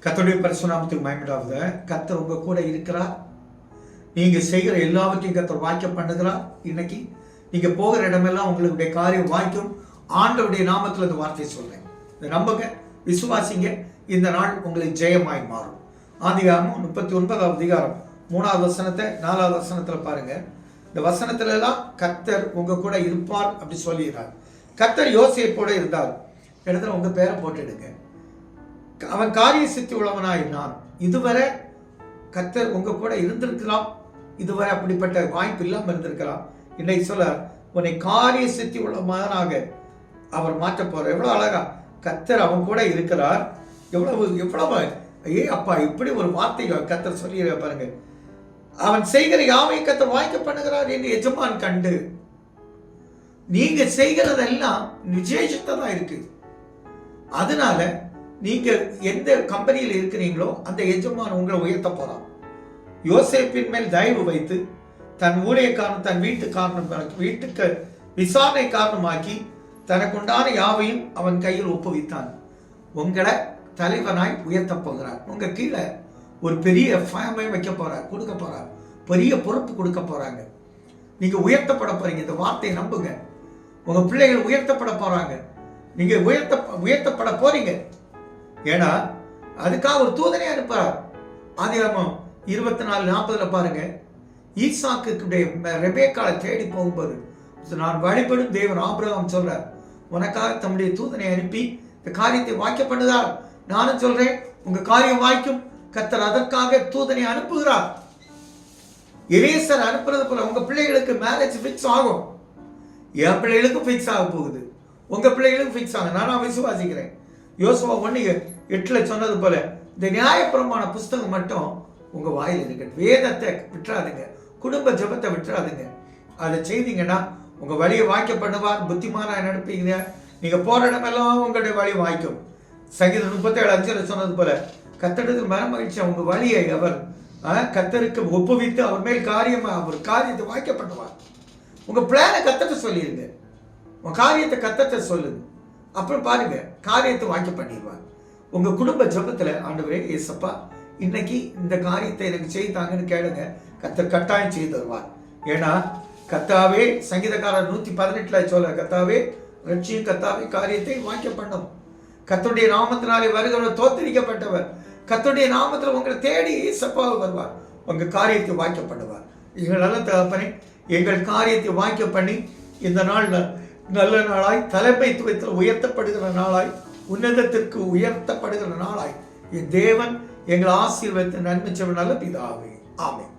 கர்த்தருடைய பரிசுத்த நாமத்துக்கு மகிமையுண்டாவதாக. கர்த்தர் உங்க கூட இருக்கிறார். நீங்க செய்கிற எல்லாவற்றையும் கர்த்தர் வாய்க்க பண்ணுகிறார். இன்னைக்கு நீங்க போகிற இடமெல்லாம் உங்களுடைய காரியம் வாய்க்கும். ஆண்டவருடைய நாமத்தில் இந்த வார்த்தையை சொல்றேன். இதை நம்புங்க, விசுவாசிங்க. இந்த நாள் உங்களுக்கு ஜெயமாய் மாறும். ஆதிகாமம் 39 அதிகாரம் 3வது வசனத்தை 4வது வசனத்துல பாருங்க. இந்த வசனத்துல எல்லாம் கர்த்தர் உங்க கூட இருப்பார் அப்படி சொல்லிடுறார். கர்த்தர் யோசேப்போட இருந்தார். இடத்துல உங்க பேரை போட்டுடுங்க. அவன் காரிய சித்தி உள்ளவனாய் நான். இதுவரை கர்த்தர் உங்க கூட இருந்திருக்கலாம். இதுவரை அப்படிப்பட்ட வாய்ப்பு இல்லாமல் இருந்திருக்கலாம். இன்னைக்கு சொல்ல உன்னை காரிய சித்தி உள்ள மகனாக அவர் மாற்ற போறார். எவ்வளவு அழகா கர்த்தர் அவன் கூட இருக்கிறார். எவ்வளவு அப்பா இப்படி ஒரு வார்த்தை கர்த்தர் சொல்லி பாருங்க. அவன் செய்கிற யாவை கர்த்தர் வாய்க்க பண்ணுகிறார் என்று எஜமான் கண்டு. நீங்க செய்கிறதெல்லாம் விசேஷத்தா இருக்கு. அதனால நீங்க எந்த கம்பெனியில் இருக்கிறீங்களோ அந்த எஜமான் உங்களை உயர்த்த போறான். யோசேப்பின் மேல் தயவு வைத்து தன் ஊழியக்காரன் தன் வீட்டுக்கு விசாரணை காரணமாக்கி தனக்குண்டான யாவையும் அவன் கையில் ஒப்புவித்தான். உங்களை தலைவனாய் உயர்த்த போகிறார். உங்க கீழே ஒரு பெரிய ஃபேமை வைக்க போறார், கொடுக்க போறார். பெரிய பொறுப்பு கொடுக்க போறாங்க. நீங்க உயர்த்தப்பட போறீங்க. இந்த வார்த்தையை நம்புங்க. உங்க பிள்ளைகள் உயர்த்தப்பட போறாங்க. நீங்க உயர்த்தப்பட போறீங்க. ஏன்னா அதுக்காக ஒரு தூதனை அனுப்புறார். ஆதிகாமம் 24:40 பாருங்க. ஈசாக்கு ரெபேக்காளை தேடி போகும்போது நான் வழிபடும் தேவன் ஆபிரகாம் சொல்றார், உனக்காக தம்முடைய தூதனை அனுப்பி இந்த காரியத்தை வாய்க்க பண்ணுதார். நானும் சொல்றேன், உங்க காரியம் வாய்க்கும். கர்த்தர் அதற்காக தூதனை அனுப்புகிறார். எலியேசர் அனுப்புறது போல உங்க பிள்ளைகளுக்கு மேரேஜ் ஃபிக்ஸ் ஆகும். என் பிள்ளைகளுக்கும் ஃபிக்ஸ் ஆக போகுது. உங்க பிள்ளைகளுக்கும் ஃபிக்ஸ் ஆகும். நான் விசுவாசிக்கிறேன். யோசுவா 1:8 சொன்னது போல இந்த நியாயப்பிரமாண புஸ்தகம் மட்டும் உங்க வாயில் இருக்கு. வேதத்தை விட்டுறாதுங்க. குடும்ப ஜெபத்தை விட்டுறாதுங்க. அதை செய்தீங்கன்னா உங்க வழியை வாய்க்க பண்ணுவார். புத்திமானா நடப்பீங்க. நீங்க போற இடமெல்லாம் உங்களுடைய வழி வாய்க்கும். சங்கீதம் 37:5 சொன்னது போல கர்த்தரிடத்தில் மனமகிழ்ச்சி உங்க வழியை அவர் கர்த்தருக்கு ஒப்புவித்து அவர் மேல் அவர் காரியத்தை வாய்க்க பண்ணுவார். உங்க பிளானை கர்த்தர்ட்ட சொல்லிடுங்க. உங்க காரியத்தை கர்த்தர்ட்ட சொல்லுங்க. அப்புறம் பாருங்க, காரியத்தை வாய்க்க பண்ணிடுவார். உங்க குடும்ப ஜெபத்துல ஆண்டவரே ஏசப்பா இன்னைக்கு இந்த காரியத்தை எனக்கு செய்தாங்கன்னு கேளுங்க. கர்த்தர் கட்டாயம் செய்து தருவார். ஏன்னா கர்த்தாவே சங்கீதக்காரர் 118 சொல்ல, கர்த்தாவே ரட்சியும், கர்த்தாவே காரியத்தை வாய்க்க பண்ணும். கர்த்தருடைய நாமத்தினாலே வருகிறவர் தோத்தரிக்கப்பட்டவர். கர்த்தருடைய நாமத்தில் உங்களை தேடி ஏசப்பாவை வருவார். உங்க காரியத்தை வாய்க்க பண்ணுவார். எங்கள் நல்ல தகப்பனே, எங்கள் காரியத்தை வாய்க்க பண்ணி இந்த நாள் நல்ல நாளாய், தலைமைத்துவத்தில் உயர்த்தப்படுகிற நாளாய், உன்னதத்திற்கு உயர்த்தப்படுகிற நாளாய் என் தேவன் எங்கள் ஆசீர்வாதத்தை நன்மை செய்ய நல்ல பிதாவே. ஆமென்.